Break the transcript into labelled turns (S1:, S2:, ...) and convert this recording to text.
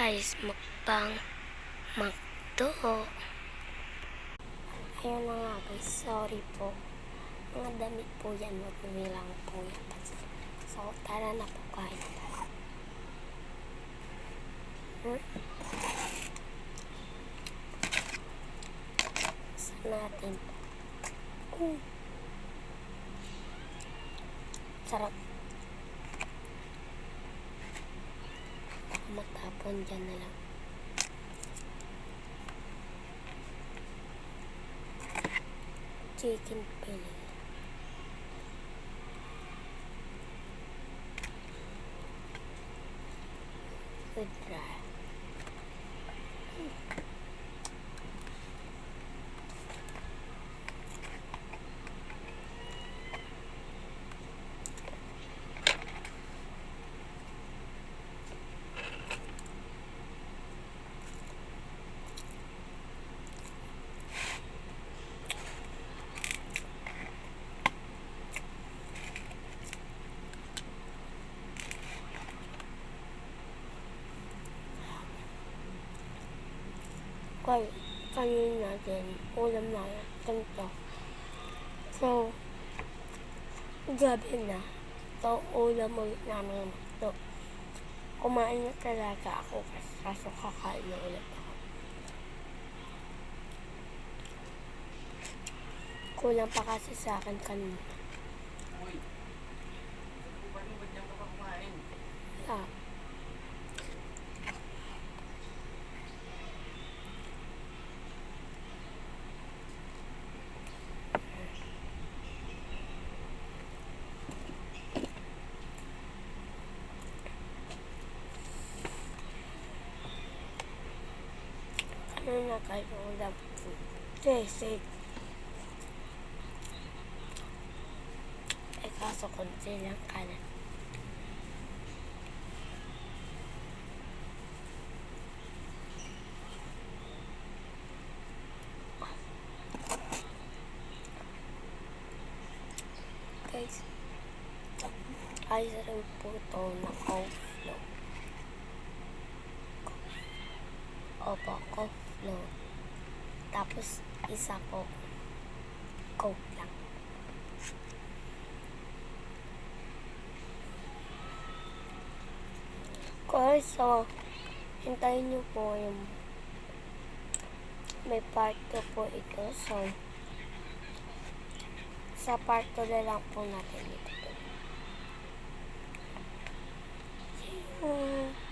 S1: guys, mukbang McDo. Ayun na nga guys, sorry po. Mga damit po yan, wag lang po yan. So, tara na po, kain na tayo. Saan natin? Sarap. Matapon dyan na lang. Chicken fillet. With rice. Kanin natin, ulam na ganito. So, gabi na. So, ulam ulit namin ito. Kumain na talaga ako kaso kakain na ulit ako. Kulang pa kasi sa akin kanina. Ah. Ano na kayo ulam? Kasi kaso konti lang kanan. Guys, ayos rin po ito na coffee. Opo, coffee. Tapos, isa po, coke lang. Guys, so, hintayin nyo po yung may part 2 po ito. So, sa part 2 na lang po natin ito. See you!